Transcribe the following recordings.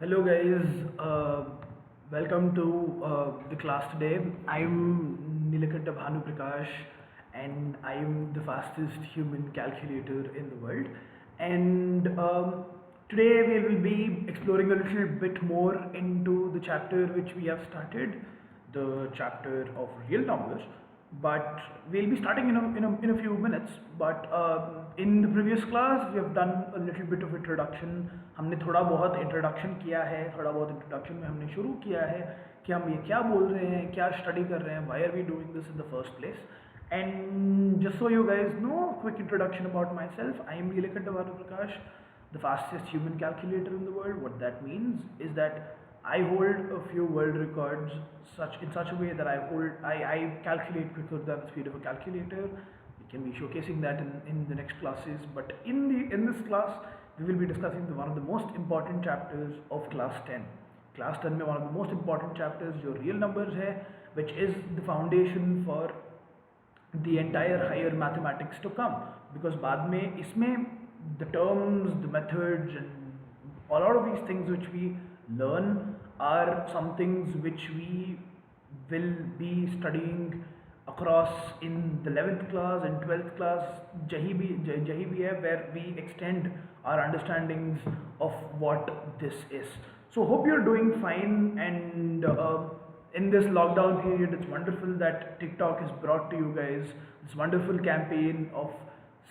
Hello guys, welcome to the class today. I'm Nilakanta Bhanu Prakash and I'm the fastest human calculator in the world. And today we will be exploring a little bit more into the chapter which we have started, the chapter of real numbers. But we'll be starting in a few minutes. But in the previous class we have done a little bit of introduction. हमने थोड़ा बहुत introduction किया है, थोड़ा बहुत introduction में हमने शुरू किया है कि हम ये क्या बोल रहे हैं, क्या स्टडी कर रहे हैं, why are we doing this in the first place. And just so you guys know, quick introduction about myself. I am Nilakanta Bhanu Prakash, the fastest human calculator in the world. What that means is that I hold a few world records in such a way that I calculate quicker than the speed of a calculator. We can be showcasing that in the next classes. But in this class, we will be discussing one of the most important chapters of class 10. Class 10 में one of the most important chapters जो real numbers है, which is the foundation for the entire higher mathematics to come. Because बाद में इसमें the terms, the methods, and a lot of these things which we learn are some things which we will be studying across in the 11th class and 12th class. जही भी है where we extend our understandings of what this is. So hope you're doing fine. And in this lockdown period, it's wonderful that TikTok has brought to you guys this wonderful campaign of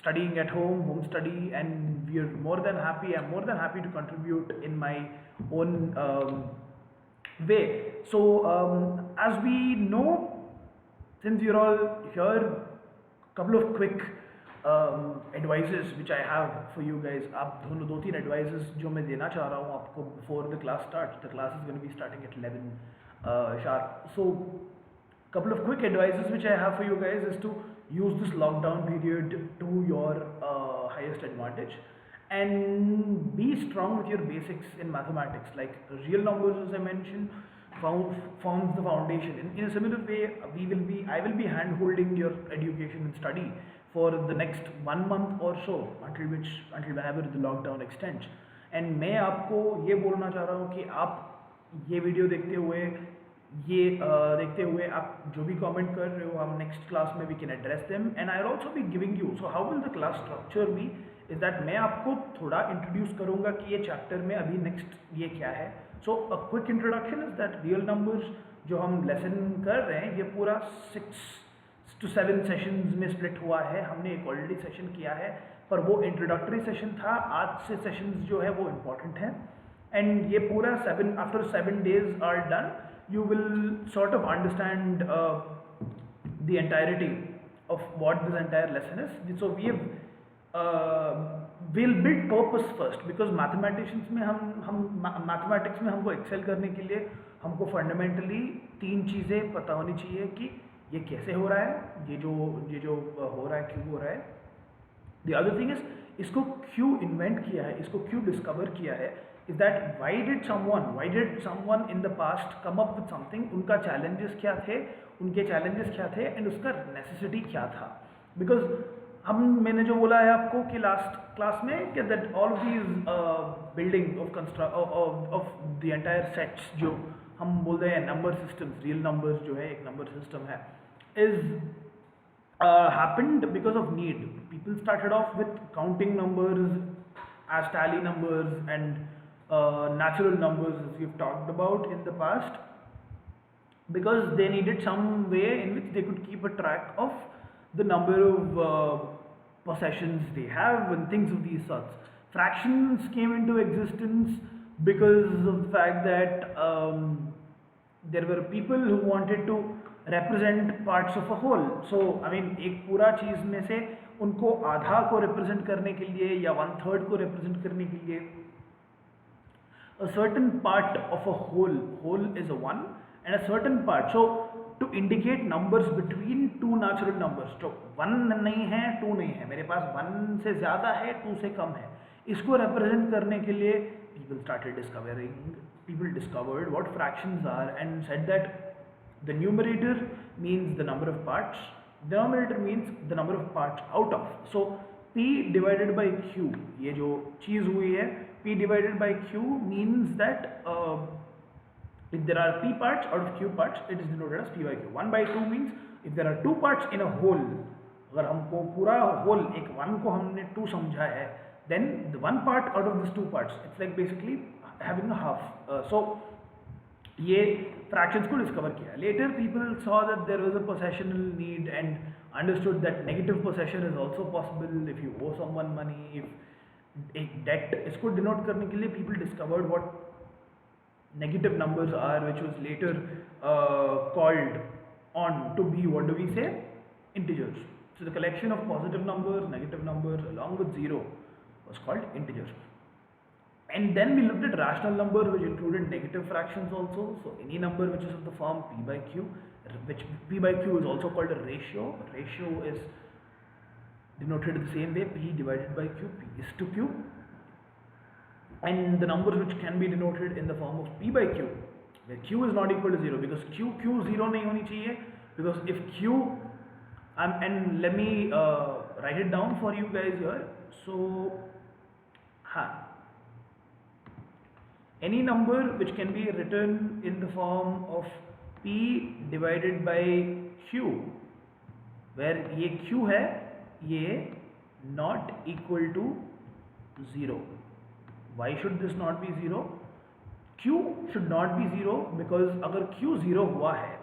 studying at home study, and we are more than happy. I'm more than happy to contribute in my own way. So as we know, since you're all here, couple of quick advices which I have for you guys. आप दोनों दो तीन advices जो मैं देना चाह रहा हूँ आपको before the class starts. The class is going to be starting at 11 sharp. So couple of quick advices which I have for you guys is to use this lockdown period to your highest advantage, and be strong with your basics in mathematics. Like real numbers, as I mentioned, forms the foundation. In a similar way, I will be hand holding your education and study for the next 1 month or so, until whenever the lockdown extends. And मैं आपको ये बोलना चाह रहा हूँ कि आप ये वीडियो देखते हुए आप जो भी कमेंट कर रहे हो, हम नेक्स्ट क्लास में we can address them, and I also be giving you. So how will the class structure be is that मैं आपको थोड़ा इंट्रोड्यूस करूंगा कि ये चैप्टर में अभी नेक्स्ट ये क्या है. So a quick introduction is that real numbers जो हम लेसन कर रहे हैं ये पूरा 6 to 7 सेशंस में स्प्लिट हुआ है. हमने एक ऑलरेडी सेशन किया है, पर वो इंट्रोडक्टरी सेशन था. आज से सेशंस जो है वो इम्पॉर्टेंट है, एंड ये पूरा 7 after 7 days are done, you will sort of understand the entirety of what this entire lesson is. So we'll build purpose first, because mathematicians में हम mathematics में हमको excel करने के लिए हमको fundamentally 3 चीज़ें पता होनी चाहिए कि ये कैसे हो रहा है, ये जो हो रहा है क्यों हो रहा है. The other thing is इसको क्यों इन्वेंट किया है, इसको क्यों डिस्कवर किया है. Is that why did someone in the past come up with something, उनका challenges क्या थे, and उसका necessity क्या था. Because मैंने जो बोला है आपको कि लास्ट क्लास में कि that all of these building of the entire sets जो हम बोल रहे हैं number systems, real numbers जो है एक number system है, is happened because of need. People started off with counting numbers as tally numbers and natural numbers, as we've talked about in the past, because they needed some way in which they could keep a track of the number of possessions they have and things of these sorts. Fractions came into existence because of the fact that there were people who wanted to represent parts of a whole. So I mean एक पूरा चीज़ में से उनको आधा को represent करने के लिए या 1/3 को represent करने के लिए a certain part of a whole is a 1, and a certain part, so to indicate numbers between two natural numbers, तो 1 नहीं है 2 नहीं है, मेरे पास 1 से ज़्यादा है 2 से कम है, इसको represent करने के लिए people discovered what fractions are and said that the numerator means the number of parts, denominator means the number of parts out of. So p divided by q, ये जो चीज़ हुई है P divided by Q means that if there are P parts out of Q parts, it is denoted as P by Q. 1 by 2 means if there are two parts in a whole, अगर हमको पूरा whole एक 1 को हमने 2 समझा है, then the one part out of these two parts, it's like basically having a half. So ये fractions को discover किया. Later people saw that there was a possessional need and understood that negative possession is also possible if you owe someone money, if एक debt. इसको denote करने के लिए people discovered what negative numbers are, which was later called on to be, what do we say, integers. So the collection of positive numbers, negative numbers along with 0 was called integers. And then we looked at rational numbers, which included negative fractions also. So any number which is of the form P by Q, which P by Q is also called a ratio. Ratio is denoted the same way, P divided by Q, P is to Q. And the numbers which can be denoted in the form of P by Q, where Q is not equal to 0, because Q 0 नहीं होनी चाहिए, because if Q, and let me write it down for you guys here. So any number which can be written in the form of P divided by Q, where ये Q है, ये not equal to 0. Why should this not be 0? Q should not be 0, because अगर Q 0 हुआ है,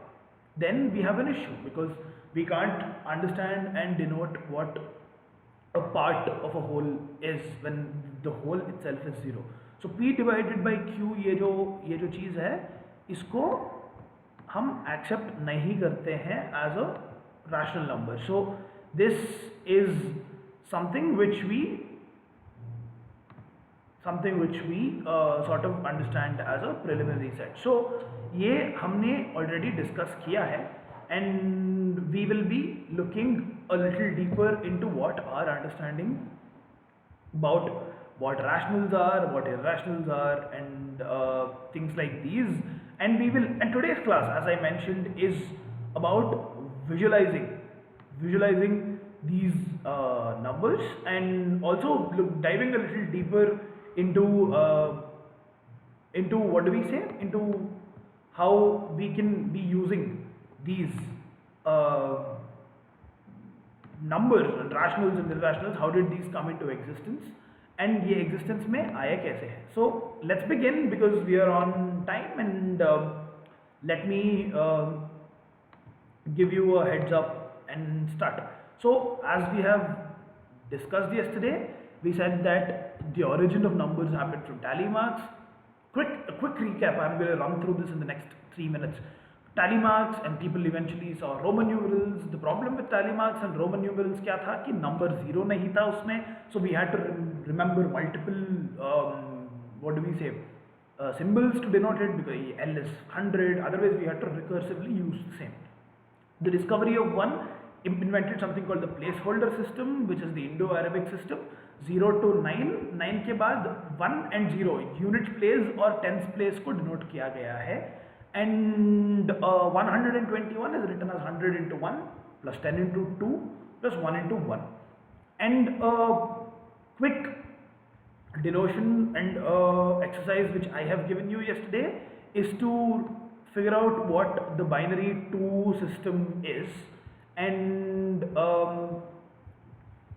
then we have an issue, because we can't understand and denote what a part of a whole is when the whole itself is 0. So P divided by Q, ये जो चीज़ है, इसको हम accept नहीं करते हैं as a rational number. So this is something which we sort of understand as a preliminary set. So ये हमने already discuss किया है, and we will be looking a little deeper into what our understanding about what rationals are, what irrationals are, and things like these. And today's class, as I mentioned, is about visualizing these numbers, and also diving a little deeper into what do we say, into how we can be using these numbers and rationals and irrationals. How did these come into existence, and ये existence में आया कैसे है? So let's begin, because we are on time, and let me give you a heads up and start. So as we have discussed yesterday, we said that the origin of numbers happened from tally marks. A quick recap, I'm going to run through this in the next 3 minutes. Tally marks, and people eventually saw Roman numerals. The problem with tally marks and Roman numerals क्या था कि number 0 नहीं था उसमें, so we had to remember multiple what do we say, symbols to denote it, because L is 100, otherwise we had to recursively use the same. The discovery of 1 invented something called the placeholder system, which is the Indo-Arabic system. 0 to 9, 9 के बाद 1 and 0 units place और tens place को denote किया गया है. And 121 is written as 100 into 1 plus 10 into 2 plus 1 into 1. And quick denotion and exercise which I have given you yesterday is to figure out what the binary 2 system is. And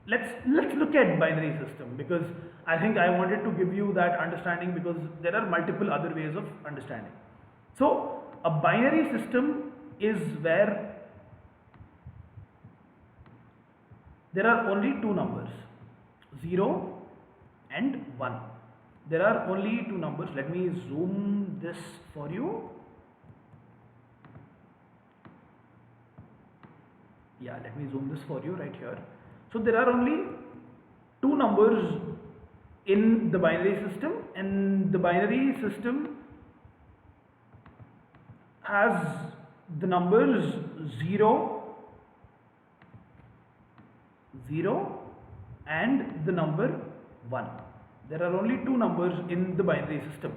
let's look at binary system, because I think I wanted to give you that understanding, because there are multiple other ways of understanding. So a binary system is where there are only two numbers, 0 and 1. There are only two numbers. Let me zoom this for you. Yeah, let me zoom this for you right here. So there are only two numbers in the binary system, and the binary system has the numbers 0, 0 and the number 1. There are only two numbers in the binary system,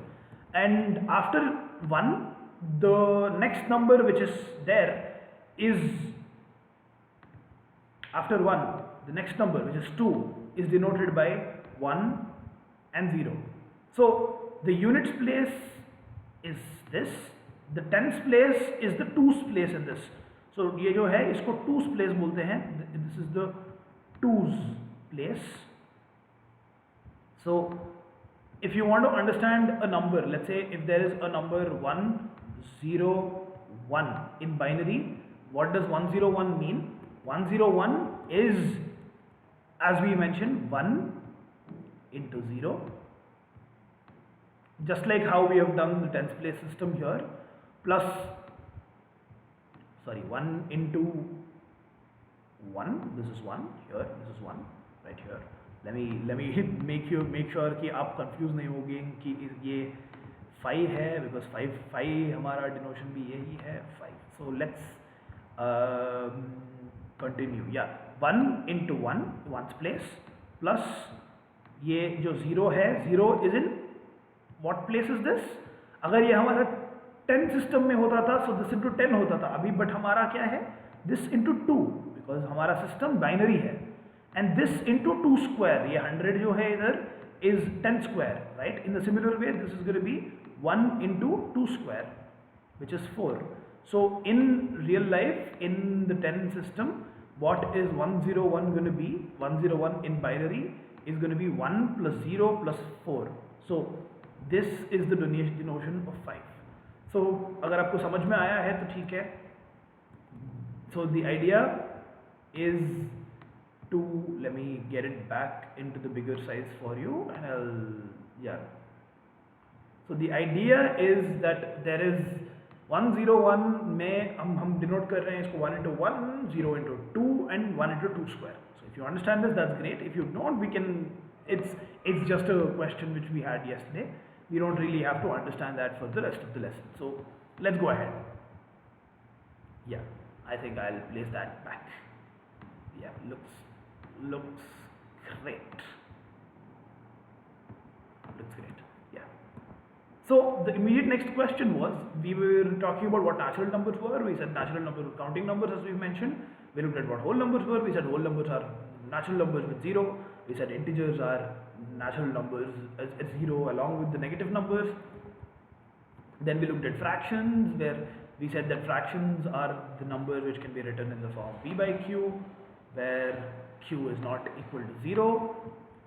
and after 1, the next number which is there is, after 1, the next number which is 2 is denoted by 1 and 0. So the units place is this, the tens place is the twos place in this. So ये जो है इसको twos place बोलते हैं, this is the twos place. So if you want to understand a number, let's say if there is a number 101 in binary, what does 101 mean? 101 is, as we mentioned, 1 into 0, just like how we have done the tens place system here, plus 1 into 1, this is 1 here, this is 1 right here. Let me make sure कि आप confuse नहीं होगे कि ये 5 है, because 5 हमारा denotion भी यही है 5. So let's continue. Yeah, 1 into 1 ones place, plus ये जो 0 है, 0 is in what place is this? अगर ये हमारा 10 सिस्टम में होता था, so this into 10 होता था अभी, but हमारा क्या है, this into 2, because हमारा सिस्टम बाइनरी है. And this into 2 square, ये 100 जो है इधर is 10 square, right? In the similar way, this is going to be 1 into 2 square, which is 4. So in real life, in the 10 system, what is 101 going to be? 101 in binary is going to be 1 plus 0 plus 4. So this is the denotion of 5. So अगर आपको समझ में आया है तो ठीक है. So the idea is to, let me get it back into the bigger size for you, and so the idea is that there is 101 में हम denote कर रहे हैं इसको 1 into 1, 0 into 2 and 1 into 2 square. So if you understand this, that's great. If you don't, we can, it's just a question which we had yesterday. We don't really have to understand that for the rest of the lesson. So let's go ahead. Yeah, I think I'll place that back. Yeah, looks great. Looks great. Yeah. So the immediate next question was, we were talking about what natural numbers were. We said natural numbers were counting numbers, as we mentioned. We looked at what whole numbers were. We said whole numbers are natural numbers with 0. We said integers are natural numbers at 0 along with the negative numbers. Then we looked at fractions, where we said that fractions are the numbers which can be written in the form p by q, where q is not equal to 0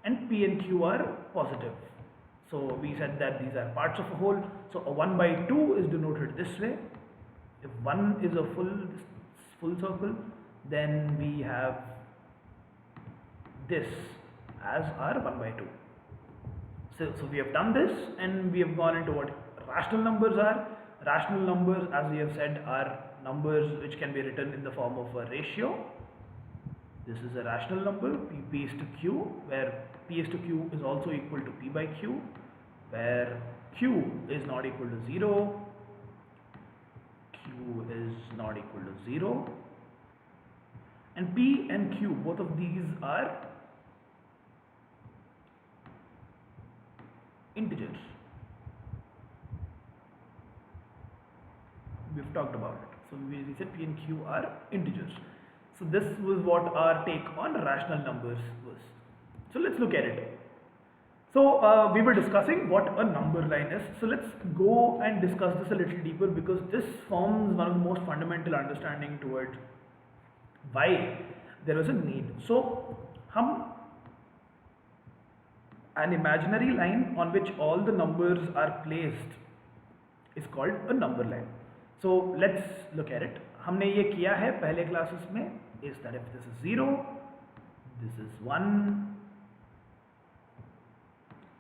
and p and q are positive. So we said that these are parts of a whole. So a 1 by 2 is denoted this way. If 1 is a full circle, then we have this as our 1 by 2. So we have done this, and we have gone into what rational numbers are. Rational numbers, as we have said, are numbers which can be written in the form of a ratio. This is a rational number, p is to q, where p is to q is also equal to p by q, where q is not equal to 0, q is not equal to 0, and p and q, both of these are integers. We've talked about it. So we said p and q are integers. So this was what our take on rational numbers was. So let's look at it. So we were discussing what a number line is. So let's go and discuss this a little deeper, because this forms one of the most fundamental understanding towards why there is a need. So an imaginary line on which all the numbers are placed is called a number line. So let's look at it. हमने ये किया है पहले classes में, is that if this is 0, this is 1,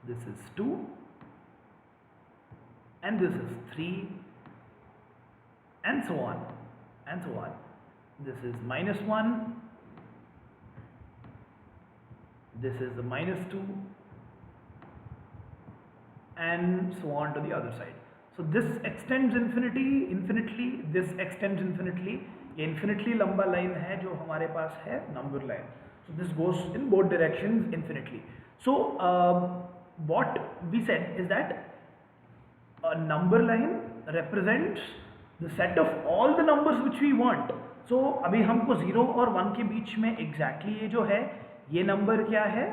this is 2, and this is 3, and so on, and so on. This is -1, this is the -2, and so on to the other side. So this extends infinitely, this extends infinitely. ये infinitely लंबा line है जो हमारे पास है number line. So this goes in both directions infinitely. So what we said is that a number line represents the set of all the numbers which we want. So अभी हमको 0 और 1 के बीच में exactly ये जो है ये number क्या है?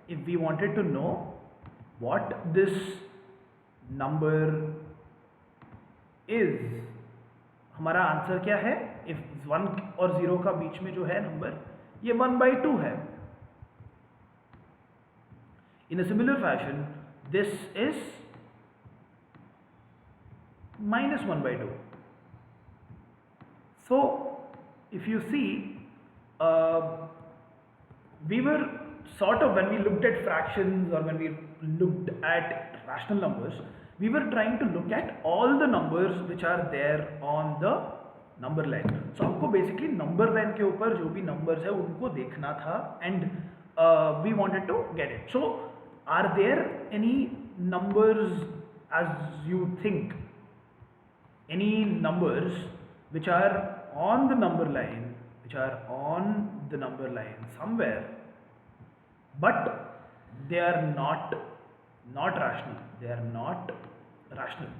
If we wanted to know what this number is, हमारा आंसर क्या है? इफ 1 और 0 का बीच में जो है नंबर, ये 1/2 है. In a similar fashion, this is -1/2. So, if you see, we were sort of, when we looked at fractions or when we looked at rational numbers, we were trying to look at all the numbers which are there on the number line. So हमको basically number line के ऊपर जो भी numbers है उनको देखना था, and we wanted to get it. So are there any numbers, as you think, any numbers which are on the number line, somewhere, but they are not rational,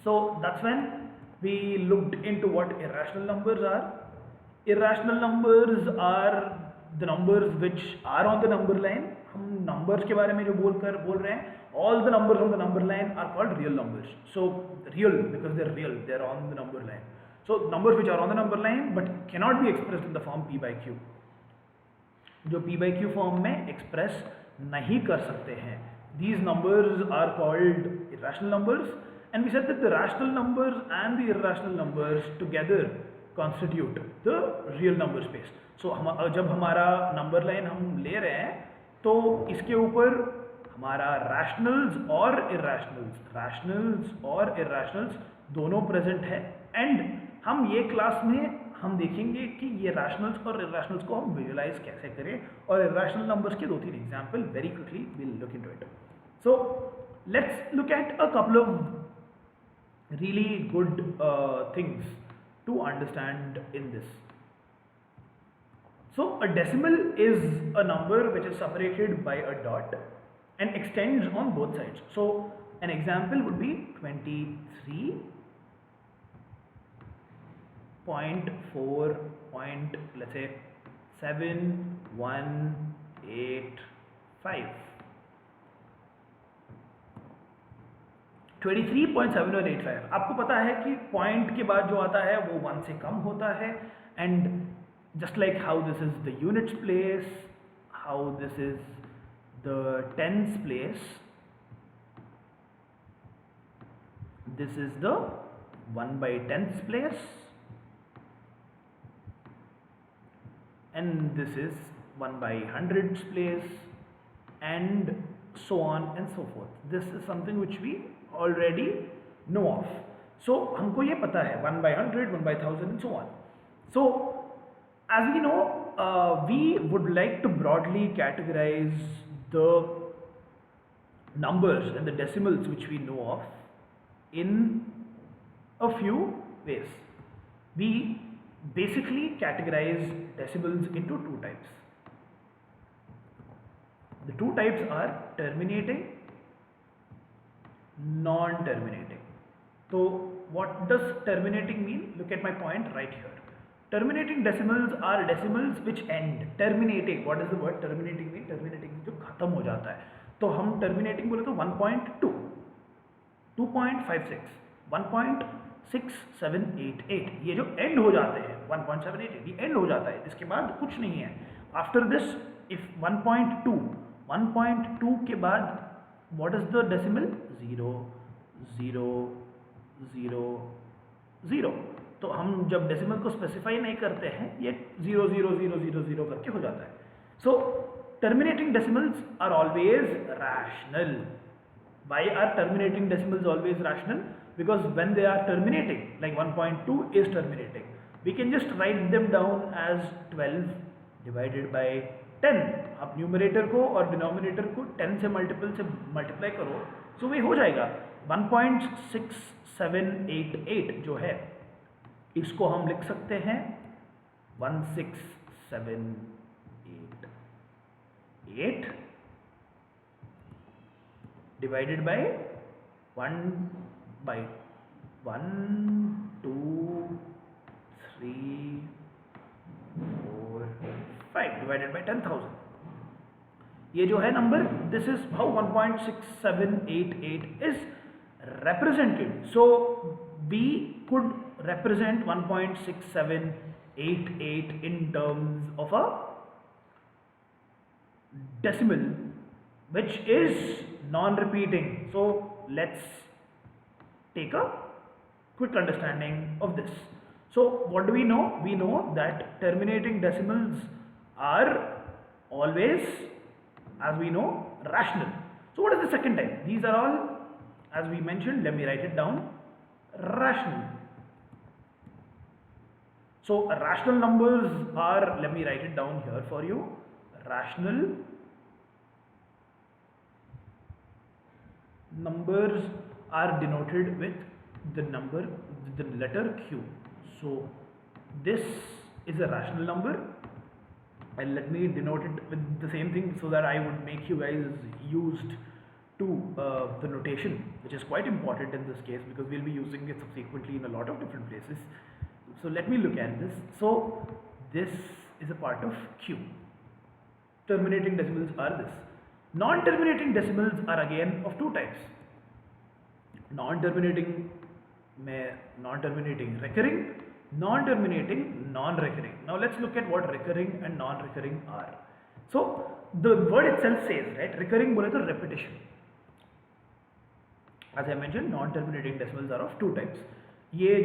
so that's when we looked into what irrational numbers are. Irrational numbers are the numbers which are on the number line. हम numbers के बारे में जो बोल रहे हैं, all the numbers on the number line are called real numbers. So real because they're real, they're on the number line. So numbers which are on the number line but cannot be expressed in the form p by q, जो p by q form में express नहीं कर सकते हैं, these numbers are called irrational numbers. And we said that the rational numbers and the irrational numbers together constitute the real number space. So जब हमारा number line हम ले रहे हैं तो इसके ऊपर हमारा rationals और irrationals दोनों present है. And हम ये क्लास में हम देखेंगे कि ये rationals और irrationals को हम visualize कैसे करें, और irrational numbers के 2-3 example very quickly we'll look into it. So let's look at a couple of really good things to understand in this. So a decimal is a number which is separated by a dot and extends on both sides. So an example would be 23.4. Let's say 7185. 23.7185. आपको पता है कि point के बाद जो आता है वो 1 से कम होता है. And just like how this is the units place, how this is the tens place, this is the 1/10ths place, and this is 1/100ths place, and so on and so forth. This is something which we already know of. So हमको ये पता है 1/100, 1/1000 and so on. So as we know, we would like to broadly categorize the numbers and the decimals which we know of in a few ways. We basically categorize decimals into 2 types. The 2 types are terminating, non-terminating. So what does terminating mean? Look at my point right here. Terminating decimals are decimals which end. Terminating, what does the word terminating mean? Terminating जो खत्म हो जाता है. तो हम terminating बोले तो 1.2, 2.56, 1.6788, ये जो end हो जाते हैं 1.788, ये end हो जाता है, इसके बाद कुछ नहीं है. After this, if 1.2 के बाद what is the decimal? 0, 0, 0, 0. तो हम जब डेसिमल को स्पेसिफाई नहीं करते हैं, ये 0, 0, 0, 0, 0 करके हो जाता है. So terminating decimals are always rational. Why are terminating decimals always rational? Because when they are terminating, like 1.2 is terminating, we can just write them down as 12 divided by 10. आप न्यूमरेटर को और डिनोमिनेटर को 10 से multiply करो, सो वे हो जाएगा 1.6788 जो है, इसको हम लिख सकते हैं 16788 डिवाइडेड बाय 1/1, 2, 3, 4, 5 डिवाइडेड बाय 10,000. ये जो है number, this is how 1.6788 is represented. So we could represent 1.6788 in terms of a decimal which is non-repeating. So let's take a quick understanding of this. So what do we know? We know that terminating decimals are always, as we know, rational. So what is the second type? These are all, as we mentioned, let me write it down, rational. So rational numbers are, let me write it down here for you, rational numbers are denoted with the letter Q. So this is a rational number, and let me denote it with the same thing so that I would make you guys used to the notation, which is quite important in this case because we'll be using it subsequently in a lot of different places. So let me look at this. So this is a part of Q. Terminating decimals are this. Non-terminating decimals are again of two types. Non-terminating recurring, non-terminating non-recurring. Now let's look at what recurring and non-recurring are. So the word itself says, right, recurring bole to repetition. As I mentioned, non-terminating decimals are of two types. ये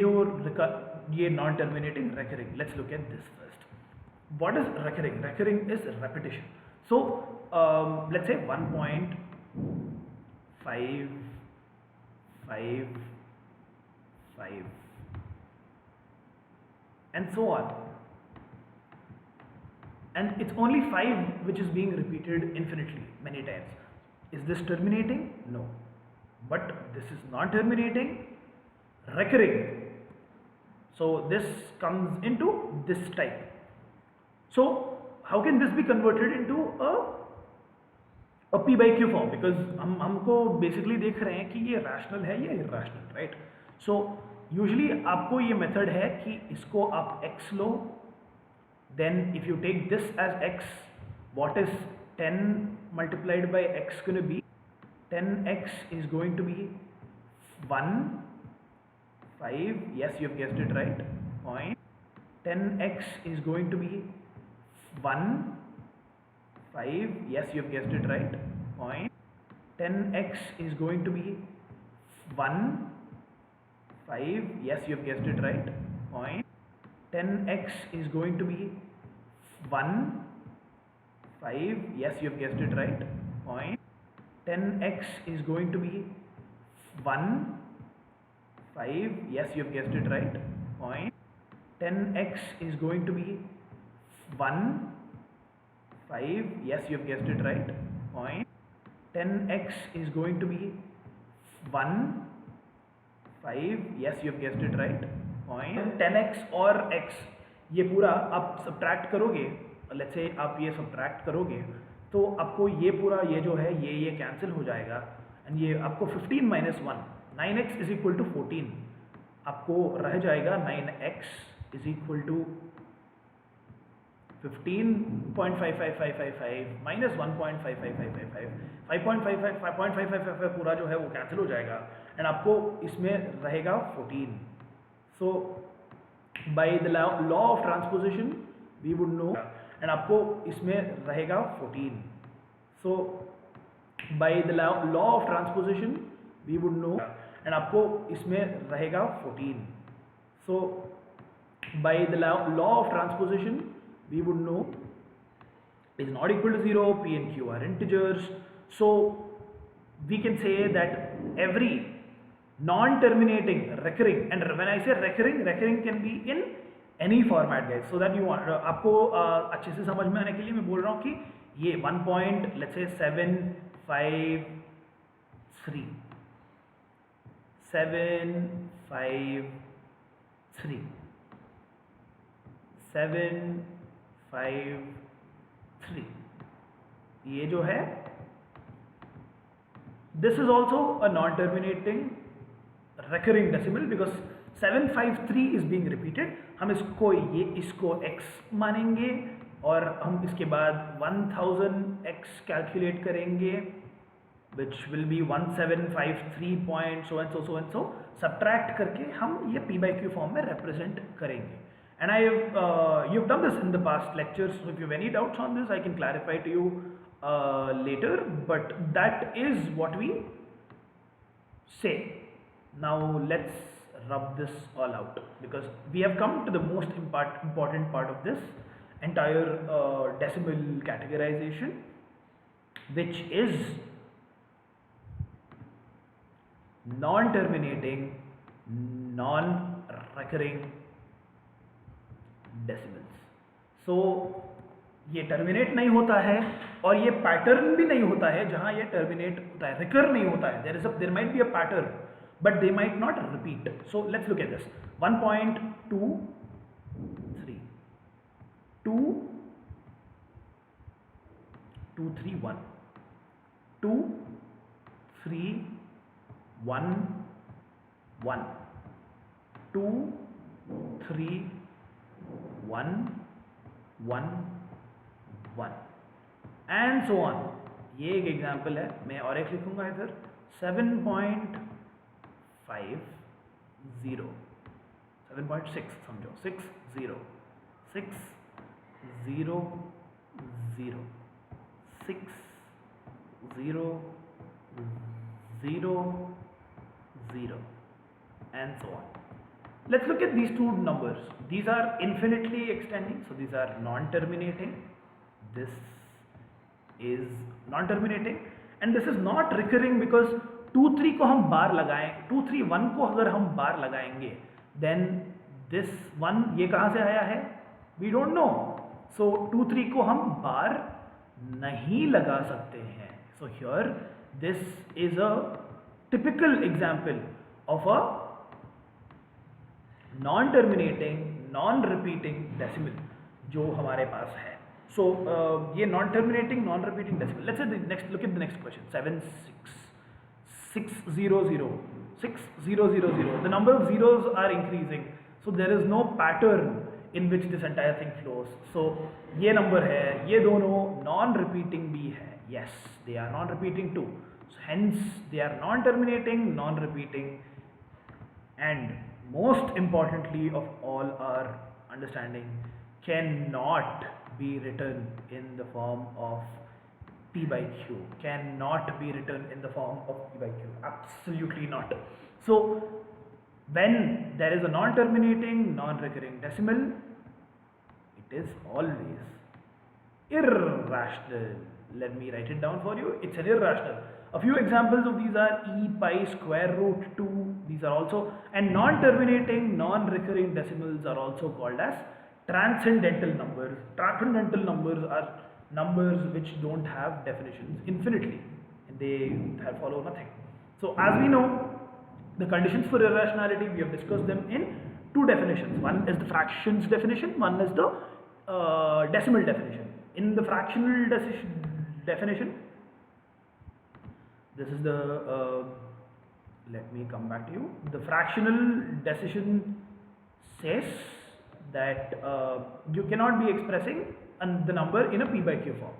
non-terminating recurring. Let's look at this first. What is recurring? Recurring is repetition. So let's say 1.555 and so on, and it's only 5 which is being repeated infinitely many times. Is this terminating? No. But this is not terminating, recurring. So this comes into this type. So how can this be converted into a P by Q form? Because हमको basically देख रहे हैं कि ये rational है या irrational, right? So usually आपको ये method है कि इसको आप x low, then if you take this as x, what is 10 multiplied by x going to be? 10x is going to be 1, 5, yes, you have guessed it right, point. 10x is going to be 1, 5, yes, you have guessed it right, point. 10x is going to be 1, 5, yes, you have guessed it right, point. 10x is going to be 1, 5, yes, you have guessed it right, point. 10x is going to be 1, 5, yes, you have guessed it right, point. 10x is going to be 1, 5, yes, you have guessed it right, point. 10x is going to be 1, 5, yes, you have guessed it right, point. 10x और x ये पूरा आप subtract करोगे, let's say आप ये subtract करोगे तो आपको ये पूरा ये जो है ये कैंसिल हो जाएगा, एंड ये आपको 15 minus 1, 9x is equal to 14, आपको रह जाएगा 9x is equal to 15.55555 minus 1.55555, 5.5555 पूरा जो है वो कैंसिल हो जाएगा, एंड आपको इसमें रहेगा 14. So by the law of transposition we would know, and आपको इसमें रहेगा 14. So by the law of transposition we would know, and आपको इसमें रहेगा 14. So by the law of transposition we would know is not equal to 0, p and q are integers. So we can say that every non-terminating recurring, and when I say recurring can be in any format guys, so that you want आपको अच्छे से समझ में आने के लिए मैं बोल रहा हूँ कि ये 1.753 753 ये जो है, this is also a non-terminating recurring decimal because 753 is being repeated. हम इसको x मानेंगे, और हम इसके बाद 1000x कैलकुलेट करेंगे which will be 1753 point so and so subtract करके हम ये p by q फॉर्म में represent करेंगे. And you've done this in the past lectures, so if you have any doubts on this I can clarify to you later, but that is what we say. Now let's rub this all out, because we have come to the most important part of this entire decimal categorization, which is non-terminating, non-recurring decimals. So ये terminate नहीं होता है और ये pattern भी नहीं होता है जहां ये टर्मिनेट होता है, रिकर नहीं होता है. There might be a pattern but they might not repeat. So let's look at this. 1.23 2 2 3 1 2 3 1 1 2 3 1 1 1 and so on. ये एक एग्जाम्पल है. मैं और एक लिखूंगा इधर. 7.50 7.6 समझो. 6 0 6 0 0 6 0 0 0 and so on. Let's look at these two numbers. These are infinitely extending, so these are non-terminating. This is non-terminating and this is not recurring, because 2 3 को हम बार लगाएं, 2 3 1 को अगर हम बार लगाएंगे, then this 1 ये कहाँ से आया है? We don't know. So 2 3 को हम बार नहीं लगा सकते हैं. So here this is a typical example of a non-terminating, non-repeating decimal जो हमारे पास है. So ये non-terminating, non-repeating decimal. Let's say look at the next question. 7 6 6 0 0 6 0 0 0. The number of zeros are increasing, so there is no pattern in which this entire thing flows. So ये number है, ये दोनों non-repeating भी है. Yes, they are non-repeating too. So hence they are non-terminating, non-repeating, and most importantly of all our understanding, cannot be written in the form of p by q. Cannot be written in the form of p by q. Absolutely not. So when there is a non-terminating, non-recurring decimal, it is always irrational. Let me write it down for you. It's an irrational. A few examples of these are e pi square root 2. These are also, and non-terminating, non-recurring decimals are also called as transcendental numbers. Transcendental numbers are numbers which don't have definitions infinitely, and they follow nothing. So as we know, the conditions for irrationality, we have discussed them in two definitions. One is the fractions definition, one is the decimal definition. In the fractional definition, this is the let me come back to you. The fractional decision says that you cannot be expressing the number in a p by q form.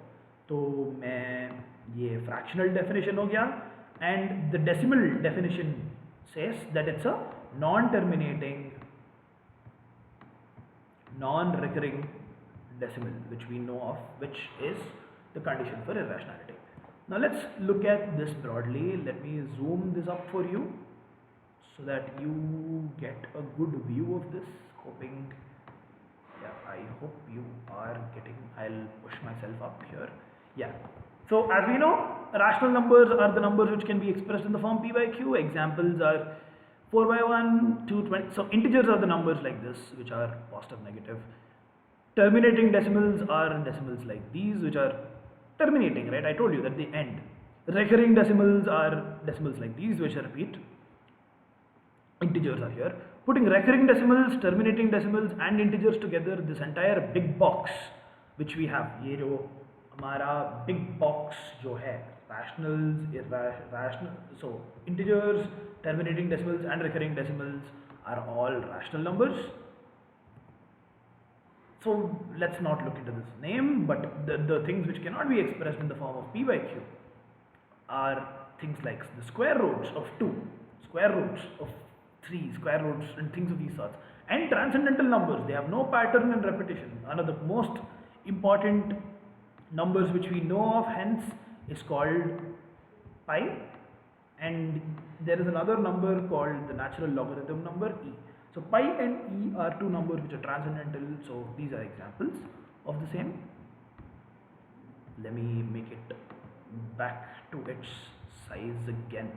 तो मैं ये fractional definition हो गया, and the decimal definition says that it's a non-terminating, non-recurring decimal, which we know of, which is the condition for irrationality. Now let's look at this broadly. Let me zoom this up for you so that you get a good view of this. I hope you are getting. I'll push myself up here. Yeah. So as we know, rational numbers are the numbers which can be expressed in the form p by q. Examples are 4 by 1, 2, 20. So integers are the numbers like this, which are positive, negative. Terminating decimals are decimals like these, which are terminating, right? I told you that they end. Recurring decimals are decimals like these, which are repeat. Integers are here. Putting recurring decimals, terminating decimals and integers together, this entire big box which we have, ये जो हमारा big box जो है, rationals, irrational, so integers, terminating decimals and recurring decimals are all rational numbers. So let's not look into this name, but the things which cannot be expressed in the form of p by q are things like the square roots of 2, square roots of 3, square roots, and things of these sorts. And transcendental numbers, they have no pattern and repetition. One of the most important numbers which we know of hence is called pi, and there is another number called the natural logarithm number e. So pi and e are two numbers which are transcendental, so these are examples of the same. Let me make it back to its size again.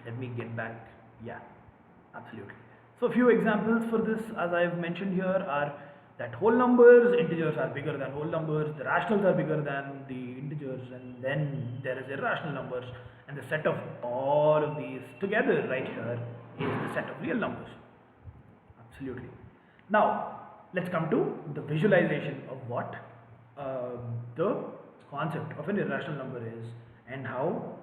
Let me get back. Yeah, absolutely. So a few examples for this, as I've mentioned here, are that whole numbers, integers are bigger than whole numbers, the rationals are bigger than the integers, and then there is irrational numbers, and the set of all of these together right here is the set of real numbers. Absolutely. Now let's come to the visualization of what the concept of an irrational number is and how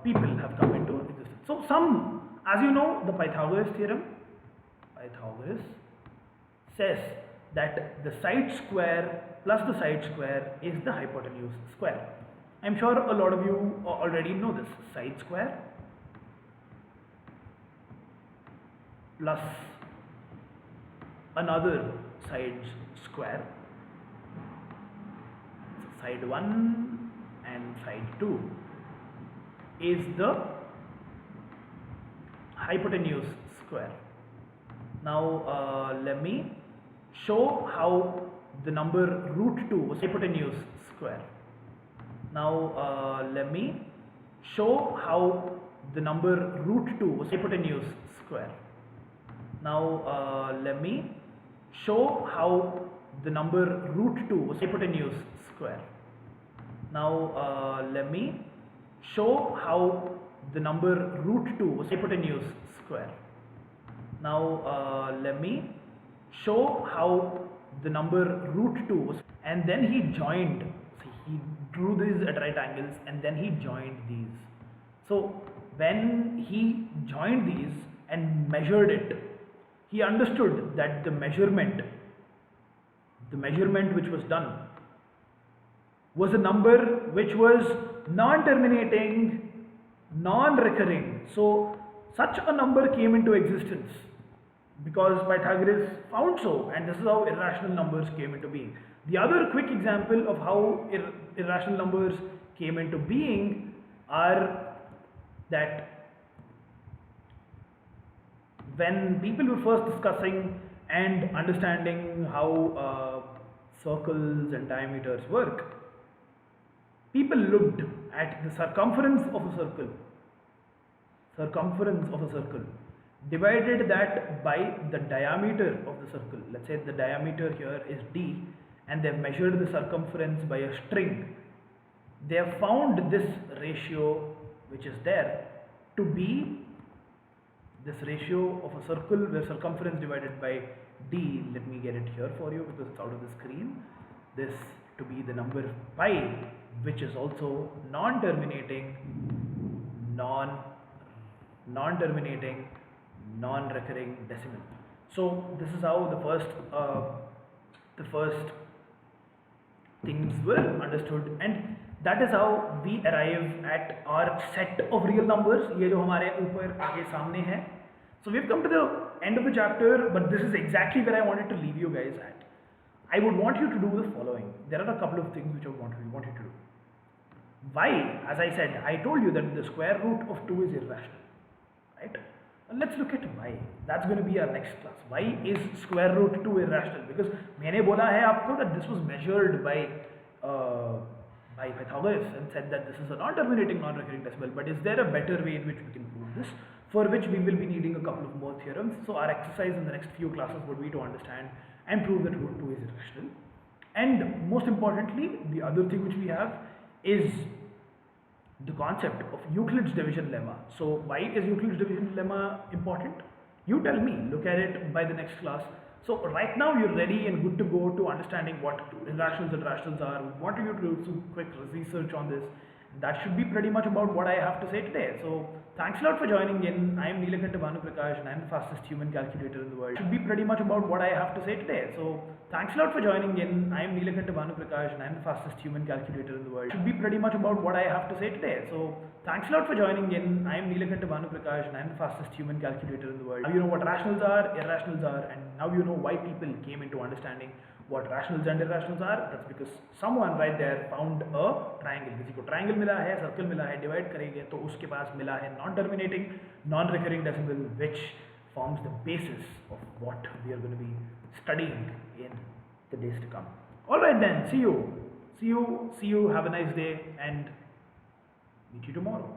people have come into existence. So as you know, the Pythagoras theorem, Pythagoras says that the side square plus the side square is the hypotenuse square. I'm sure a lot of you already know this. Side square plus another side square, so side 1 and side 2 is the hypotenuse square. Now let me show how the number root 2 was hypotenuse square. Now let me show how the number root 2 was hypotenuse square. Now let me show how the number root 2 was hypotenuse square. Now let me show how the number root 2 was hypotenuse square. Now let me show how the number root 2 was, and then he joined, see, he drew these at right angles and then he joined these. So when he joined these and measured it, he understood that the measurement which was done was a number which was non-terminating, non-recurring. So such a number came into existence because Pythagoras found so, and this is how irrational numbers came into being. The other quick example of how irrational numbers came into being are that when people were first discussing and understanding how circles and diameters work, people looked at the circumference of a circle, divided that by the diameter of the circle. Let's say the diameter here is d, and they've measured the circumference by a string. They have found this ratio which is there to be this ratio of a circle where circumference divided by d, let me get it here for you because it's out of the screen, this to be the number pi, which is also non-terminating, non-recurring decimal. So this is how the first things were understood, and that is how we arrive at our set of real numbers. ये जो हमारे ऊपर आगे सामने है. So we've come to the end of the chapter, but this is exactly where I wanted to leave you guys at. I would want you to do the following. There are a couple of things which I want you to do. Why? As I said, I told you that the square root of 2 is irrational, right? Let's look at why. That's going to be our next class. Why is square root 2 irrational? Because मैंने बोला है आपको that this was measured by Pythagoras and said that this is a non-terminating, non-recurring decimal. But is there a better way in which we can prove this? For which we will be needing a couple of more theorems. So our exercise in the next few classes would be to understand and prove that root 2 is irrational. And most importantly, the other thing which we have is the concept of Euclid's division lemma. So why is Euclid's division lemma important? You tell me, look at it by the next class. So right now you're ready and good to go to understanding what irrationals and rationals are. We wanted you to do some quick research on this. That should be pretty much about what I have to say today. So thanks a lot for joining in. I'm Nilakanta Bhanuprakash and I'm the fastest human calculator in the world. Should be pretty much about what I have to say today. So thanks a lot for joining in. I'm Nilakanta Bhanuprakash and I'm the fastest human calculator in the world. Should be pretty much about what I have to say today. So thanks a lot for joining in. I'm Nilakanta Bhanuprakash and I'm the fastest human calculator in the world. Now you know what rationals are, irrationals are, and now you know why people came into understanding what rationals and irrationals are. That's because someone right there found a triangle. किसी को triangle मिला है, circle मिला है, divide करेंगे तो उसके पास मिला है non-terminating, non-recurring decimal, which forms the basis of what we are going to be studying in the days to come. All right then, see you. Have a nice day and meet you tomorrow.